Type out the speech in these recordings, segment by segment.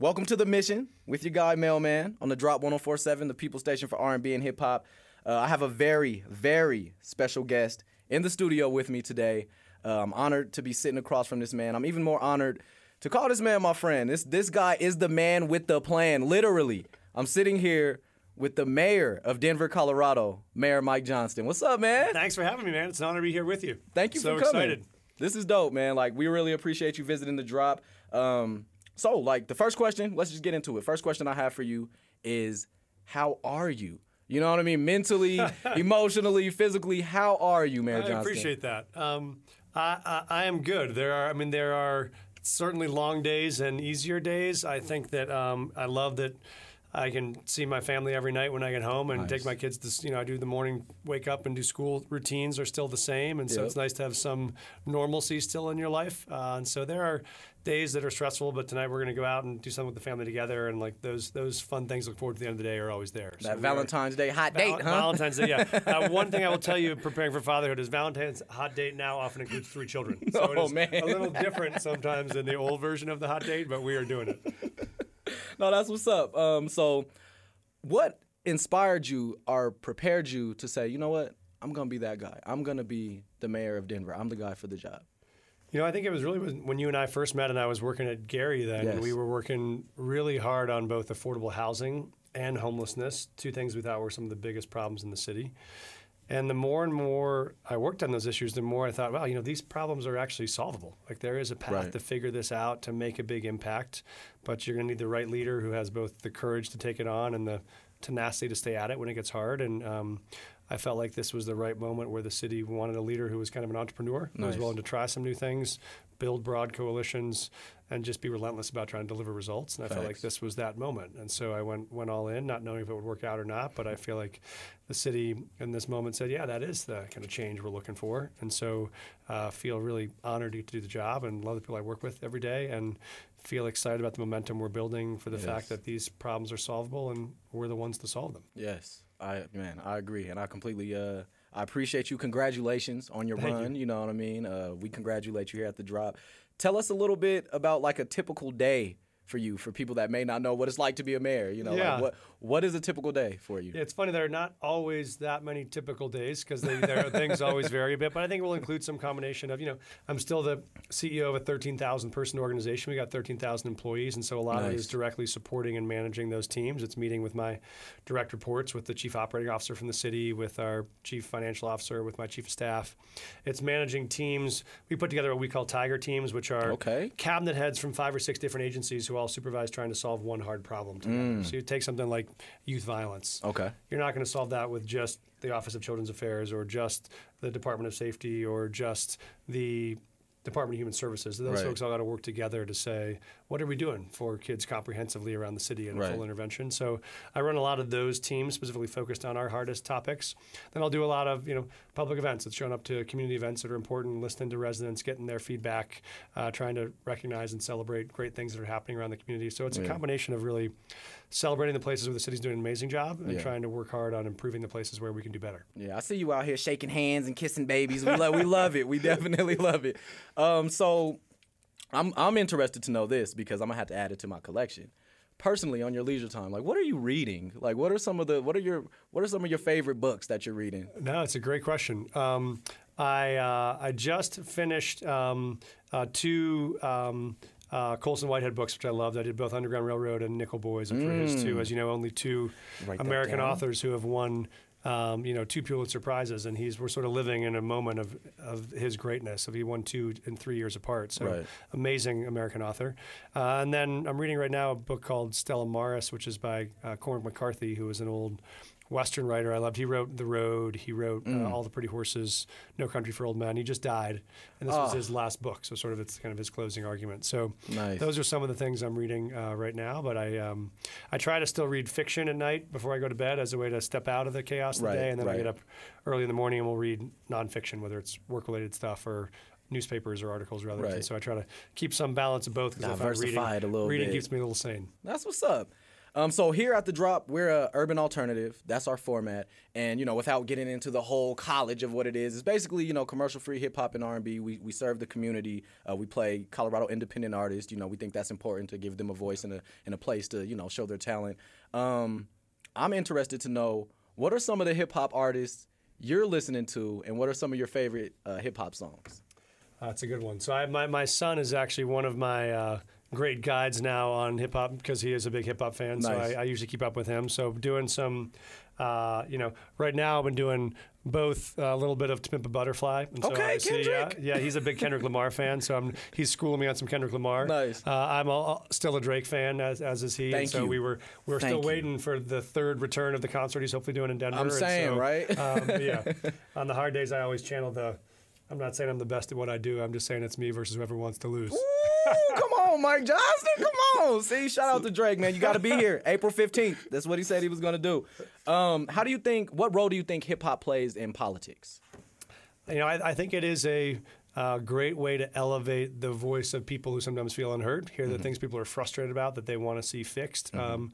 Welcome to The Mission with your guy, Mailman, on the Drop 104.7, the People Station for R&B and hip-hop. I have a very, very special guest in the studio with me today. I'm honored to be sitting across from this man. I'm even more honored to call this man my friend. This guy is the man with the plan, literally. I'm sitting here with the mayor of Denver, Colorado, Mayor Mike Johnston. What's up, man? Thanks for having me, man. It's an honor to be here with you. Thank you for coming. Excited. This is dope, man. Like, we really appreciate you visiting the Drop. So, like, the first question, let's just get into it. First question I have for you is, how are you? You know what I mean? Mentally, emotionally, physically, how are you, Mayor Johnston? I appreciate that. I am good. There are certainly long days and easier days. I think that I love that I can see my family every night when I get home and take my kids to, I do the morning, wake up and do school routines are still the same. And so it's nice to have some normalcy still in your life. And so there are days that are stressful, but tonight we're going to go out and do something with the family together. And like those fun things look forward to the end of the day are always there. That Valentine's Day hot date, huh? Valentine's Day, yeah. One thing I will tell you preparing for fatherhood is Valentine's hot date now often includes 3 children. So it is a little different sometimes than the old version of the hot date, but we are doing it. No, that's what's up. So what inspired you or prepared you to say, you know what, I'm going to be that guy. I'm going to be the mayor of Denver. I'm the guy for the job. I think it was really when you and I first met and I was working at Gary then. Yes. We were working really hard on both affordable housing and homelessness, 2 things we thought were some of the biggest problems in the city. And the more and more I worked on those issues, the more I thought, wow, these problems are actually solvable. Like there is a path to figure this out, to make a big impact, but you're going to need the right leader who has both the courage to take it on and the tenacity to stay at it when it gets hard. And I felt like this was the right moment where the city wanted a leader who was kind of an entrepreneur, who was willing to try some new things, build broad coalitions, and just be relentless about trying to deliver results. And I felt like this was that moment. And so I went all in, not knowing if it would work out or not, but I feel like the city in this moment said, yeah, that is the kind of change we're looking for. And so I feel really honored to do the job and love the people I work with every day and feel excited about the momentum we're building for the fact that these problems are solvable and we're the ones to solve them. Yes, I agree. And I completely I appreciate you. Congratulations on your run. You know what I mean? We congratulate you here at the Drop. Tell us a little bit about like a typical day for you, for people that may not know what it's like to be a mayor. Like what is a typical day for you? Yeah, it's funny, there are not always that many typical days because things always vary a bit, but I think we'll include some combination of, I'm still the CEO of a 13,000 person organization. We got 13,000 employees, and so a lot of it is directly supporting and managing those teams. It's meeting with my direct reports, with the chief operating officer from the city, with our chief financial officer, with my chief of staff. It's managing teams. We put together what we call Tiger teams, which are cabinet heads from 5 or 6 different agencies who all supervise trying to solve one hard problem together. So you take something like youth violence. You're not going to solve that with just the Office of Children's Affairs or just the Department of Safety or just the Department of Human Services. Those folks all got to work together to say, what are we doing for kids comprehensively around the city in a full intervention? So I run a lot of those teams specifically focused on our hardest topics. Then I'll do a lot of public events. It's showing up to community events that are important, listening to residents, getting their feedback, trying to recognize and celebrate great things that are happening around the community. So it's a combination of really celebrating the places where the city's doing an amazing job and trying to work hard on improving the places where we can do better. Yeah, I see you out here shaking hands and kissing babies. We love it. We definitely love it. So I'm interested to know this because I'm gonna have to add it to my collection. Personally, on your leisure time, like what are you reading? Like what are some of your favorite books that you're reading? No, it's a great question. I just finished 2 Colson Whitehead books, which I loved. I did both Underground Railroad and Nickel Boys, which were his 2. As you know, only 2 American authors who have won 2 Pulitzer Prizes, and we're sort of living in a moment of his greatness. He won 2 in 3 years apart, so amazing American author. And then I'm reading right now a book called Stella Maris, which is by Cormac McCarthy, who was an old Western writer I loved. He wrote The Road. He wrote All the Pretty Horses, No Country for Old Men. He just died, and this was his last book, so sort of it's kind of his closing argument. So those are some of the things I'm reading right now, but I try to still read fiction at night before I go to bed as a way to step out of the chaos of the day, and then I get up early in the morning and we'll read nonfiction, whether it's work-related stuff or newspapers or articles rather. And so I try to keep some balance of both because I find reading keeps me a little sane. That's what's up. So here at The Drop, we're a urban alternative. That's our format. And, you know, without getting into the whole college of what it is, it's basically, you know, commercial-free hip-hop and R&B. We serve the community. We play Colorado independent artists. You know, we think that's important to give them a voice and a place to, you know, show their talent. I'm interested to know, what are some of the hip-hop artists you're listening to, and what are some of your favorite hip-hop songs? That's a good one. So my son is actually one of my great guides now on hip hop because he is a big hip hop fan. Nice. So I usually keep up with him. So doing some, you know, right now I've been doing both a little bit of To Pimp a Butterfly. And so Okay, Kendrick. Yeah, he's a big Kendrick Lamar fan. So he's schooling me on some Kendrick Lamar. Nice. I'm still a Drake fan, as is he. Thank and so you. we're still waiting for the third return of the concert he's hopefully doing in Denver. I'm saying, right? Yeah. On the hard days, I always channel I'm not saying I'm the best at what I do. I'm just saying it's me versus whoever wants to lose. Ooh, come on, Mike Johnston. Come on. See, shout out to Drake, man. You got to be here. April 15th. That's what he said he was going to do. What role do you think hip hop plays in politics? You know, I think it is a great way to elevate the voice of people who sometimes feel unheard, hear the things people are frustrated about that they want to see fixed. And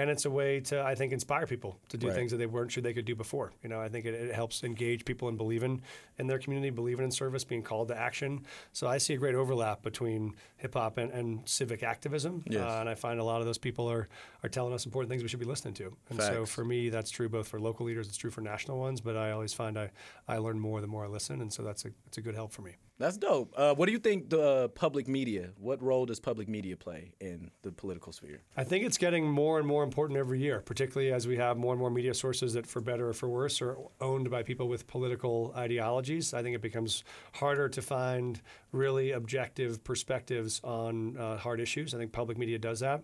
it's a way to, I think, inspire people to do things that they weren't sure they could do before. You know, I think it helps engage people in believing in their community, believing in service, being called to action. So I see a great overlap between hip-hop and civic activism. Yes. And I find a lot of those people are telling us important things we should be listening to. And Facts. so for me, that's true both for local leaders, it's true for national ones, but I always find I learn more the more I listen, and so it's a good help for me. That's dope. What do you think the public media, what role does public media play in the political sphere? I think it's getting more and more important every year, particularly as we have more and more media sources that, for better or for worse, are owned by people with political ideologies. I think it becomes harder to find really objective perspectives on hard issues. I think public media does that.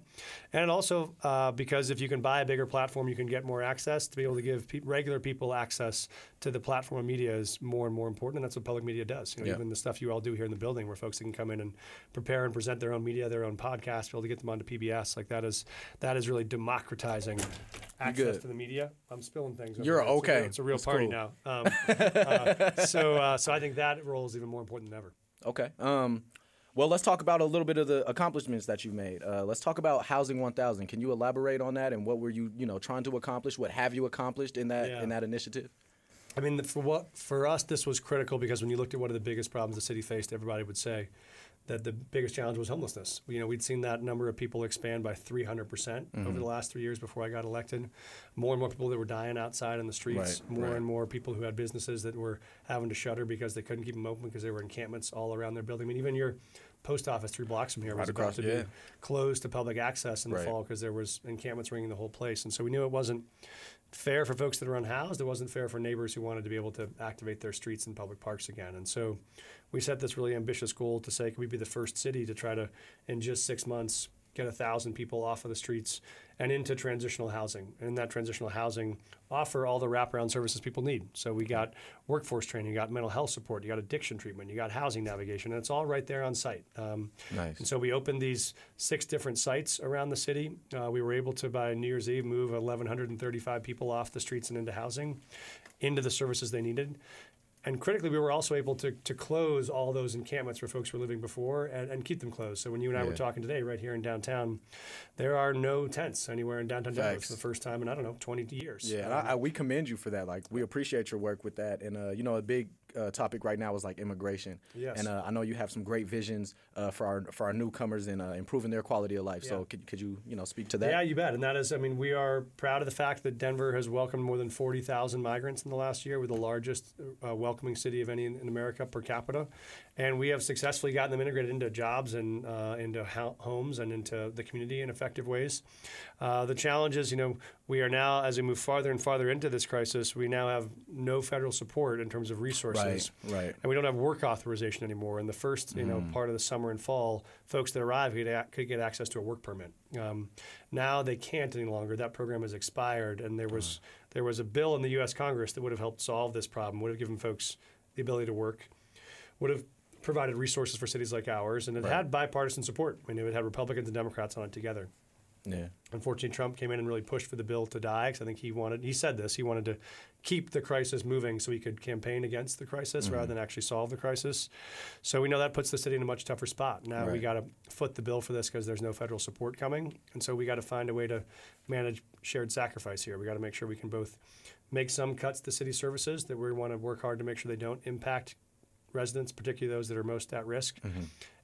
And also because if you can buy a bigger platform, you can get more access. To be able to give regular people access to the platform of media is more and more important, and that's what public media does. You know, even the stuff you all do here in the building, where folks can come in and prepare and present their own media, their own podcasts, be able to get them onto PBS, like that is really democratizing access to the media. I'm spilling things. You're okay. It's a real party now. So I think that role is even more important than ever. Okay. Well, let's talk about a little bit of the accomplishments that you made. Let's talk about Housing 1000. Can you elaborate on that, and what were you trying to accomplish? What have you accomplished in that initiative? I mean, for us, this was critical because when you looked at one of the biggest problems the city faced, everybody would say that the biggest challenge was homelessness. You know, we'd seen that number of people expand by 300% over the last 3 years before I got elected. More and more people that were dying outside in the streets. More and more people who had businesses that were having to shutter because they couldn't keep them open because there were encampments all around their building. I mean, even your post office 3 blocks from here was about to be closed to public access in the fall because there was encampments ringing the whole place. And so we knew it wasn't fair for folks that are unhoused. It wasn't fair for neighbors who wanted to be able to activate their streets and public parks again. And so we set this really ambitious goal to say, can we be the first city to try to, in just 6 months, get 1,000 people off of the streets and into transitional housing. And in that transitional housing, offer all the wraparound services people need. So we got workforce training, you got mental health support, you got addiction treatment, you got housing navigation, and it's all right there on site. Nice. And so we opened these 6 different sites around the city. We were able to, by New Year's Eve, move 1,135 people off the streets and into housing, into the services they needed. And critically, we were also able to close all those encampments where folks were living before and keep them closed. So when you and I were talking today, right here in downtown, there are no tents anywhere in downtown Denver for the first time in, I don't know, 20 years. Yeah, and we commend you for that. Like, we appreciate your work with that. And, a big topic right now is like immigration. Yes. And I know you have some great visions for our newcomers and improving their quality of life. So could you, speak to that? Yeah, you bet. And that is, I mean, we are proud of the fact that Denver has welcomed more than 40,000 migrants in the last year. We're the largest welcoming city of any in America per capita. And we have successfully gotten them integrated into jobs and into homes and into the community in effective ways. The challenge is, we are now, as we move farther and farther into this crisis, we now have no federal support in terms of resources. Right. And we don't have work authorization anymore. In the first, part of the summer and fall, folks that arrive could get access to a work permit. Now they can't any longer. That program has expired, and there was a bill in the U.S. Congress that would have helped solve this problem, would have given folks the ability to work, would have provided resources for cities like ours, and it had bipartisan support. I mean, it had Republicans and Democrats on it together. Yeah. Unfortunately, Trump came in and really pushed for the bill to die because I think he said this, he wanted to keep the crisis moving so he could campaign against the crisis rather than actually solve the crisis. So we know that puts the city in a much tougher spot. Now we got to foot the bill for this because there's no federal support coming. And so we got to find a way to manage shared sacrifice here. We got to make sure we can both make some cuts to city services that we want to work hard to make sure they don't impact residents, particularly those that are most at risk.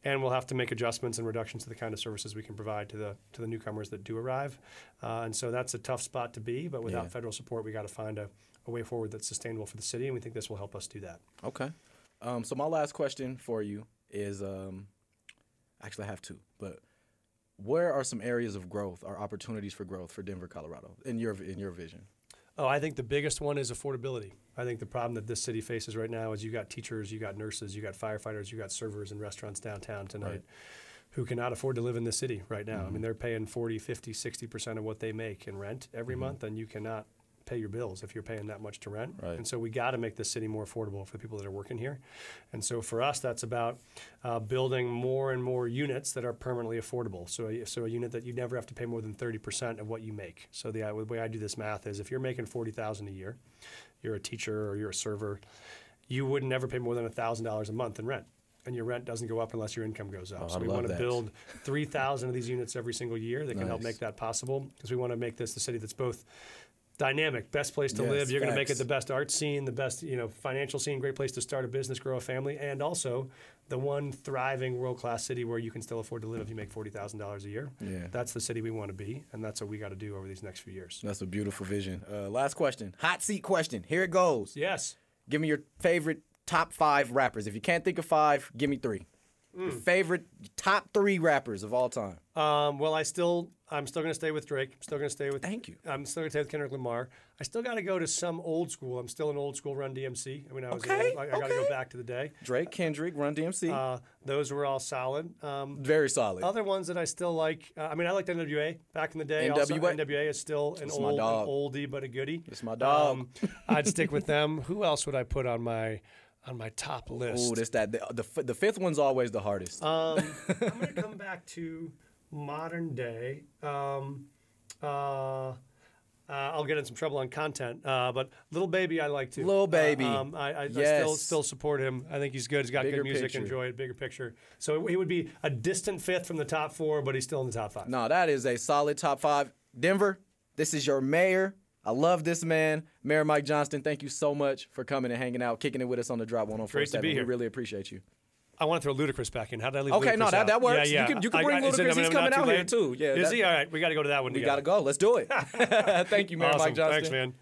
And we'll have to make adjustments and reductions to the kind of services we can provide to the newcomers that do arrive. And so that's a tough spot to be, but without federal support, we got to find a way forward that's sustainable for the city, and we think this will help us do that. Okay. So my last question for you is, actually I have two, but where are some areas of growth or opportunities for growth for Denver, Colorado, in your vision? Oh, I think the biggest one is affordability. I think the problem that this city faces right now is you got teachers, you got nurses, you got firefighters, you got servers in restaurants downtown tonight who cannot afford to live in the city right now. I mean, they're paying 40, 50, 60% of what they make in rent every month, and you cannot pay your bills if you're paying that much to rent. And so we got to make this city more affordable for the people that are working here. And so for us, that's about building more and more units that are permanently affordable. So a unit that you never have to pay more than 30% of what you make. So the way I do this math is if you're making $40,000 a year, you're a teacher or you're a server, you would never pay more than $1,000 a month in rent. And your rent doesn't go up unless your income goes up. So we want to build 3,000 of these units every single year that can help make that possible, because we want to make this the city that's both dynamic, best place to live. You're going to make it the best art scene, the best financial scene, great place to start a business, grow a family, and also the one thriving world-class city where you can still afford to live if you make $40,000 a year. That's the city we want to be, and that's what we got to do over these next few years. That's a beautiful vision. Last question, hot seat question. Here it goes. Yes. Give me your favorite top 5 rappers. If you can't think of 5, give me 3. Your favorite top 3 rappers of all time. Well, I'm still going to stay with Drake. I'm still going to stay with. Thank you. I'm still going to stay with Kendrick Lamar. I still got to go to some old school. I'm still an old school Run DMC. I mean, I got to go back to the day. Drake, Kendrick, Run DMC. Those were all solid. Very solid. Other ones that I still like. I liked NWA back in the day. NWA is still an oldie but a goodie. It's my dog. I'd stick with them. Who else would I put on my top list? Oh, the fifth one's always the hardest. I'm going to come back to modern day. I'll get in some trouble on content, but Lil Baby I like too. Lil Baby. I still support him. I think he's good. He's got good music. Enjoy it. Bigger picture. So he would be a distant 5th from the top 4, but he's still in the top 5. No, that is a solid top 5. Denver, this is your mayor. I love this man, Mayor Mike Johnston. Thank you so much for coming and hanging out, kicking it with us on the Drop 104.7. Great to be here. We really appreciate you. I want to throw Ludacris back in. How did I leave Okay, Ludacris no, out? that works. Yeah. You can bring Ludacris. He's coming out here too. Yeah, Is he? All right, we got to go to that one. We got to go. Let's do it. Thank you, Mayor Mike Johnston. Thanks, man.